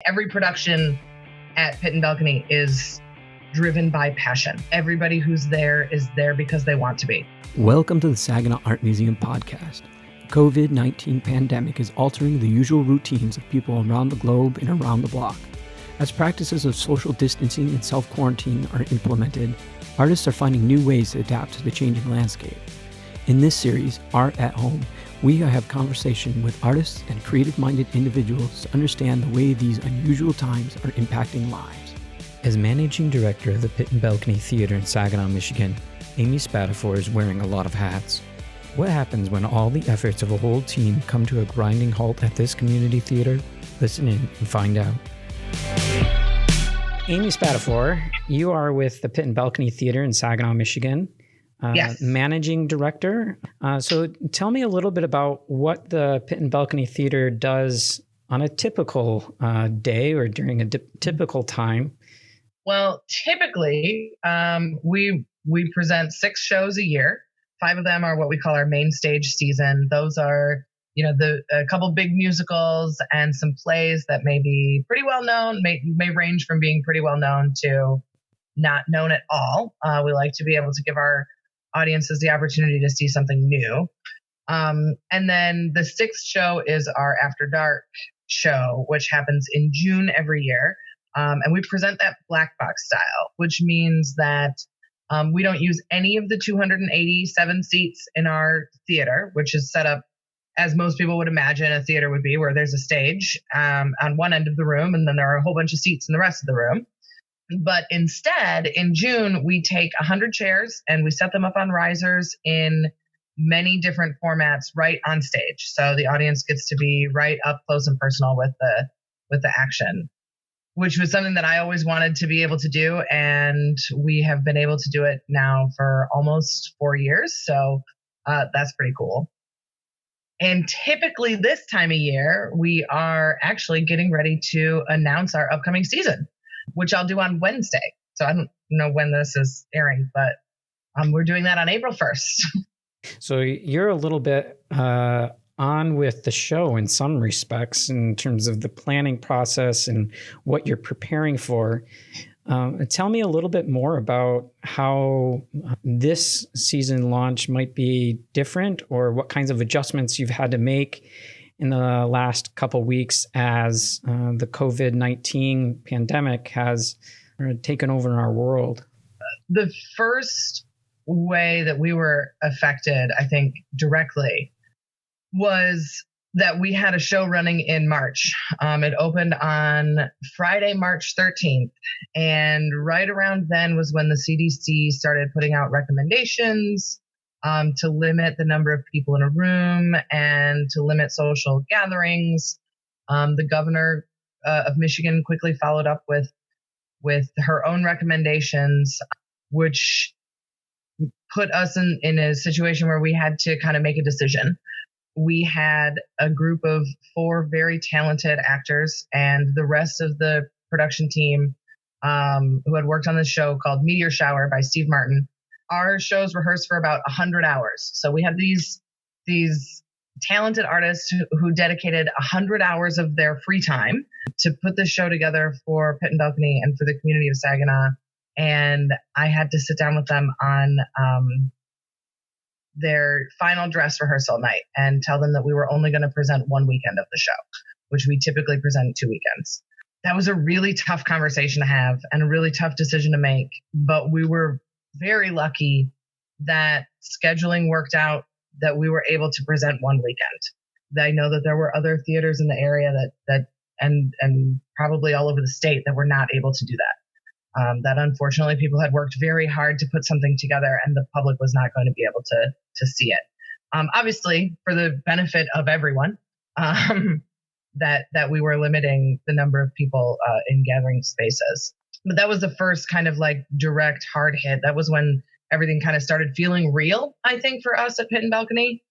every production at Pit and Balcony is driven by passion. Everybody who's there is there because they want to be. Welcome to the Saginaw Art Museum podcast. The COVID-19 pandemic is altering the usual routines of people around the globe and around the block. As practices of social distancing and self-quarantine are implemented, artists are finding new ways to adapt to the changing landscape. In this series, Art at Home, we have conversation with artists and creative-minded individuals to understand the way these unusual times are impacting lives. As managing director of the Pit and Balcony Theater in Saginaw, Michigan, Amy Spadafore is wearing a lot of hats. What happens when all the efforts of a whole team come to a grinding halt at this community theater? Listen in and find out. Amy Spadafore, you are with the Pit and Balcony Theater in Saginaw, Michigan. Yes. Managing director. So tell me a little bit about what the Pit and Balcony Theater does on a typical day or during a typical time. Well, typically, we present 6 shows a year. 5 of them are what we call our main stage season. Those are, a couple big musicals and some plays that may be pretty well known, may range from being pretty well known to not known at all. We like to be able to give our audiences the opportunity to see something new. And then the 6th show is our After Dark show, which happens in June every year. And we present that black box style, which means that we don't use any of the 287 seats in our theater, which is set up as most people would imagine a theater would be, where there's a stage on one end of the room, and then there are a whole bunch of seats in the rest of the room. But instead, in June, we take 100 chairs and we set them up on risers in many different formats right on stage. So the audience gets to be right up close and personal with the action, which was something that I always wanted to be able to do. And we have been able to do it now for almost 4 years. So that's pretty cool. And typically this time of year, we are actually getting ready to announce our upcoming season, which I'll do on Wednesday. So I don't know when this is airing, but we're doing that on April 1st. So you're a little bit on with the show in some respects in terms of the planning process and what you're preparing for. Tell me a little bit more about how this season launch might be different, or what kinds of adjustments you've had to make in the last couple weeks as the COVID-19 pandemic has taken over in our world. The first way that we were affected, I think, directly was that we had a show running in March. It opened on Friday, March 13th. And right around then was when the CDC started putting out recommendations to limit the number of people in a room and to limit social gatherings. The governor of Michigan quickly followed up with her own recommendations, which put us in a situation where we had to kind of make a decision. We had a group of 4 very talented actors and the rest of the production team who had worked on this show called Meteor Shower by Steve Martin. Our shows rehearsed for about 100 hours. So we had these talented artists who dedicated 100 hours of their free time to put this show together for Pit and Balcony and for the community of Saginaw. And I had to sit down with them on their final dress rehearsal night and tell them that we were only going to present one weekend of the show, which we typically present 2 weekends. That was a really tough conversation to have and a really tough decision to make, but we were very lucky that scheduling worked out, that we were able to present one weekend. I know that there were other theaters in the area that probably all over the state that were not able to do that. That unfortunately people had worked very hard to put something together and the public was not going to be able to see it. Obviously, for the benefit of everyone, that we were limiting the number of people in gathering spaces. But that was the first kind of like direct hard hit. That was when everything kind of started feeling real, I think, for us at Pit and Balcony.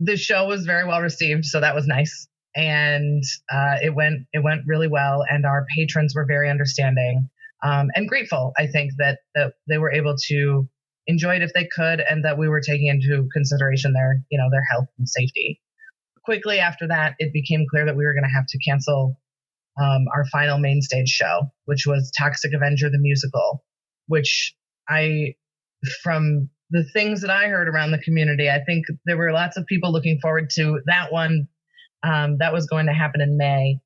The show was very well received, so that was nice. And it went really well, and our patrons were very understanding and grateful, I think, that they were able to enjoy it if they could, and that we were taking into consideration their health and safety. Quickly after that, it became clear that we were going to have to cancel our final main stage show, which was Toxic Avenger the musical, which from the things that I heard around the community, I think there were lots of people looking forward to that one. That was going to happen in May.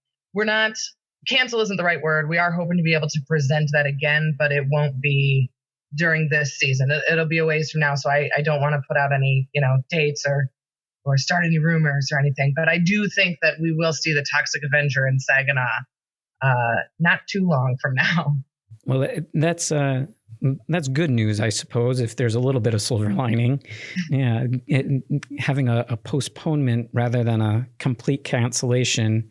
Cancel isn't the right word. We are hoping to be able to present that again, but it won't be during this season. It'll be a ways from now. So I don't want to put out any, dates or start any rumors or anything. But I do think that we will see the Toxic Avenger in Saginaw not too long from now. Well, that's good news, I suppose, if there's a little bit of silver lining. Yeah, having a postponement rather than a complete cancellation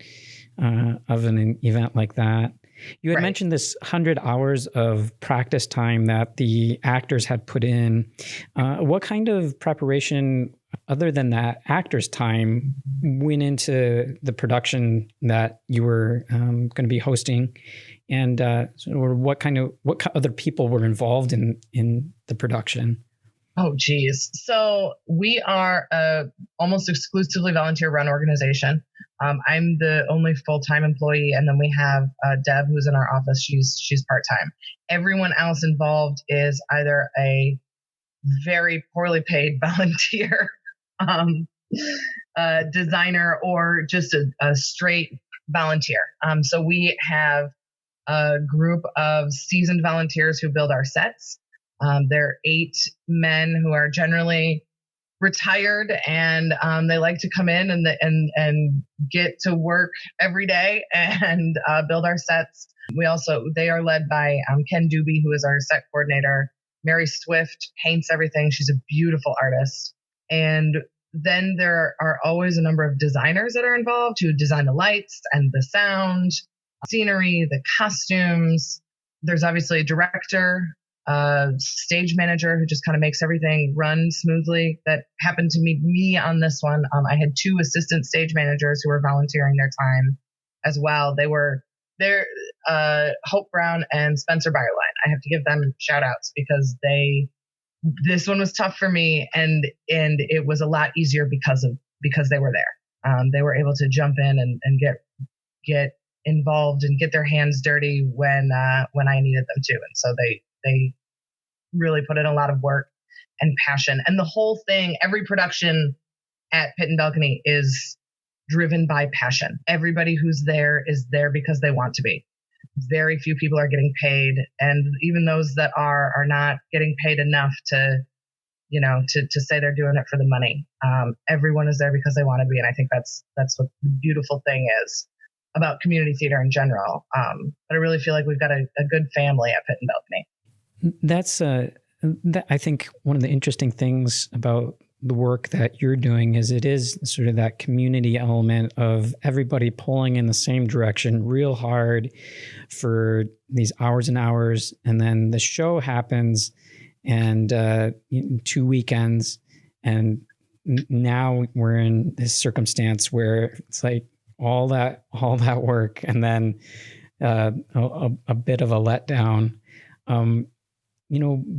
of an event like that. You had mentioned this 100 hours of practice time that the actors had put in. What kind of preparation, other than that actor's time, went into the production that you were going to be hosting? And or what other people were involved in the production? Oh, geez. So we are a almost exclusively volunteer-run organization. I'm the only full-time employee, and then we have Deb, who's in our office. She's part-time. Everyone else involved is either a very poorly paid volunteer, designer, or just a straight volunteer. So we have a group of seasoned volunteers who build our sets. There are 8 men who are generally retired, and they like to come in and get to work every day and build our sets. They are led by Ken Doobie, who is our set coordinator. Mary Swift paints everything. She's a beautiful artist. And then there are always a number of designers that are involved who design the lights and the sound, scenery, the costumes. There's obviously a director, stage manager who just kind of makes everything run smoothly. That happened to me on this one. I had 2 assistant stage managers who were volunteering their time as well. They're Hope Brown and Spencer Byerline. I have to give them shout outs because this one was tough for me, and it was a lot easier because they were there. They were able to jump in and get involved and get their hands dirty when I needed them to. And so they really put in a lot of work and passion. And the whole thing, every production at Pit and Balcony is driven by passion. Everybody who's there is there because they want to be. Very few people are getting paid. And even those that are not getting paid enough to say they're doing it for the money. Everyone is there because they want to be. And I think that's what the beautiful thing is about community theater in general. But I really feel like we've got a good family at Pit and Balcony. That's, I think one of the interesting things about the work that you're doing is it is sort of that community element of everybody pulling in the same direction real hard for these hours and hours. And then the show happens and 2 weekends. And now we're in this circumstance where it's like all that work and then a bit of a letdown.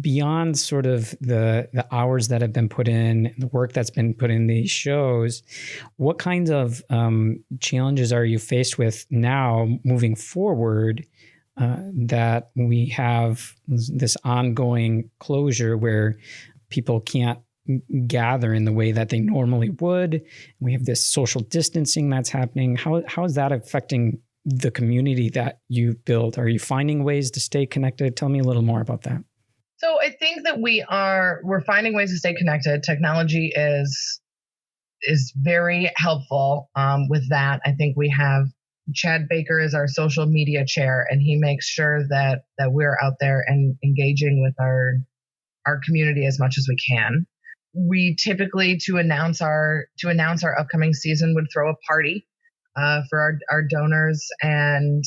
Beyond sort of the hours that have been put in, the work that's been put in these shows, what kinds of challenges are you faced with now moving forward that we have this ongoing closure where people can't gather in the way that they normally would? We have this social distancing that's happening. How is that affecting the community that you've built? Are you finding ways to stay connected? Tell me a little more about that. So I think that we're finding ways to stay connected. Technology is very helpful with that. I think we have Chad Baker is our social media chair, and he makes sure that we're out there and engaging with our community as much as we can. We typically to announce our upcoming season would throw a party for our donors and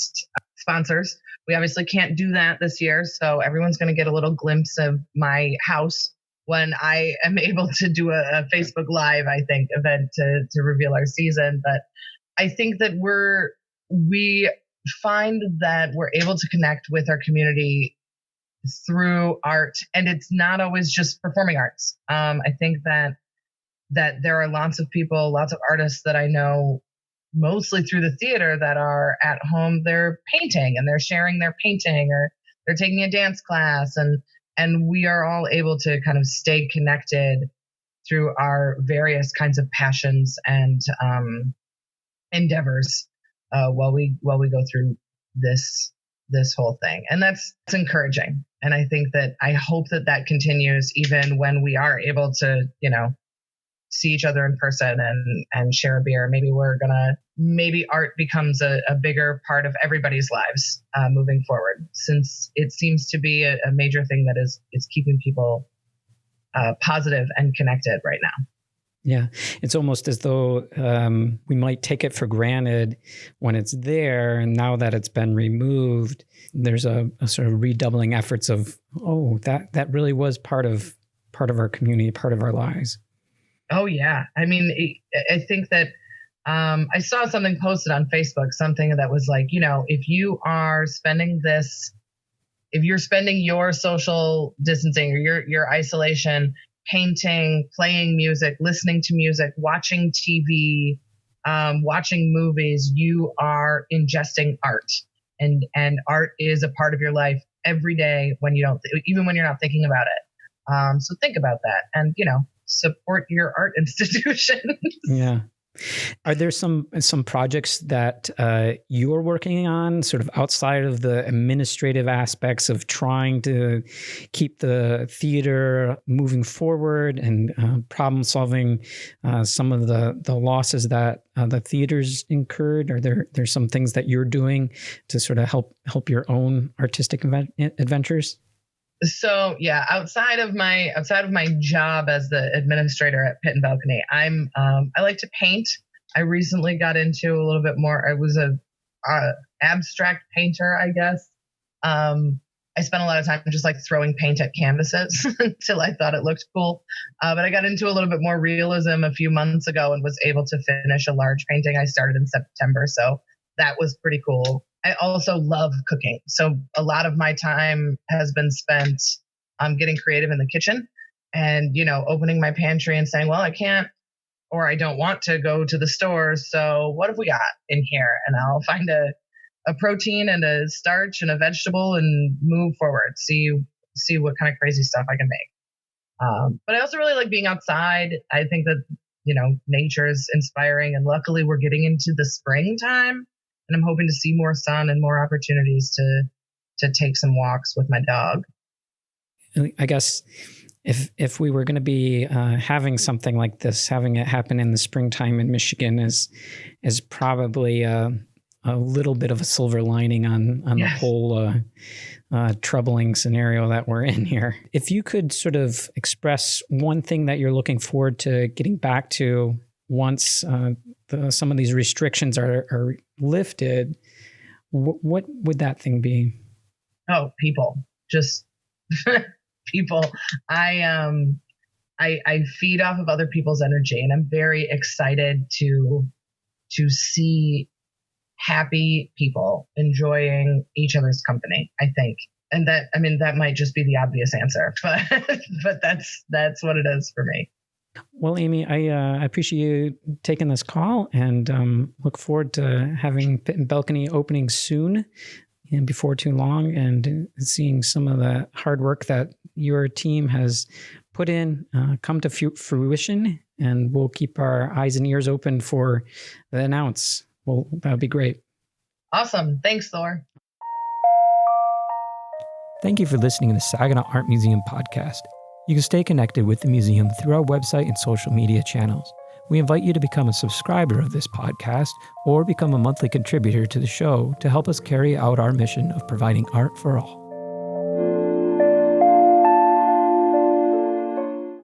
sponsors. We obviously can't do that this year, so everyone's going to get a little glimpse of my house when I am able to do a Facebook Live, I think, event to reveal our season. But I think that we find that we're able to connect with our community through art, and it's not always just performing arts. I think that there are lots of people, lots of artists that I know mostly through the theater that are at home, they're painting and they're sharing their painting, or they're taking a dance class, and we are all able to kind of stay connected through our various kinds of passions and endeavors while we go through this whole thing. And that's encouraging. And I think that I hope that continues even when we are able to, see each other in person and share a beer. Maybe art becomes a bigger part of everybody's lives moving forward, since it seems to be a major thing that is keeping people positive and connected right now. Yeah, it's almost as though we might take it for granted when it's there, and now that it's been removed, there's a sort of redoubling efforts of, that really was part of our community, part of our lives. Oh yeah, I mean, I think that I saw something posted on Facebook, something that was like, if you are spending your social distancing or your isolation painting, playing music, listening to music, watching TV, watching movies, you are ingesting art, and art is a part of your life every day even when you're not thinking about it. So think about that, and support your art institutions. Yeah. Are there some projects that you're working on sort of outside of the administrative aspects of trying to keep the theater moving forward and problem solving some of the losses that the theaters incurred? Are there some things that you're doing to sort of help your own artistic adventures? So yeah, outside of my job as the administrator at Pit and Balcony, I like to paint. I recently got into a little bit more. I was a abstract painter, I guess. I spent a lot of time just like throwing paint at canvases until I thought it looked cool. But I got into a little bit more realism a few months ago and was able to finish a large painting I started in September. So that was pretty cool. I also love cooking. So a lot of my time has been spent getting creative in the kitchen and, opening my pantry and saying, well, I can't, or I don't want to go to the store. So what have we got in here? And I'll find a protein and a starch and a vegetable and move forward, see what kind of crazy stuff I can make. But I also really like being outside. I think that, nature is inspiring, and luckily we're getting into the springtime. And I'm hoping to see more sun and more opportunities to take some walks with my dog. I guess if we were going to be having something like this, having it happen in the springtime in Michigan is probably a little bit of a silver lining on the whole troubling scenario that we're in here. If you could sort of express one thing that you're looking forward to getting back to once some of these restrictions are lifted, what would that thing be? Oh, people, just people. I feed off of other people's energy, and I'm very excited to see happy people enjoying each other's company, I think. And that might just be the obvious answer, but that's what it is for me. Well, Amy, I appreciate you taking this call, and look forward to having Pit and Balcony opening soon and before too long, and seeing some of the hard work that your team has put in come to fruition. And we'll keep our eyes and ears open for the announce. Well, that would be great. Awesome. Thanks, Thor. Thank you for listening to the Saginaw Art Museum podcast. You can stay connected with the museum through our website and social media channels. We invite you to become a subscriber of this podcast or become a monthly contributor to the show to help us carry out our mission of providing art for all.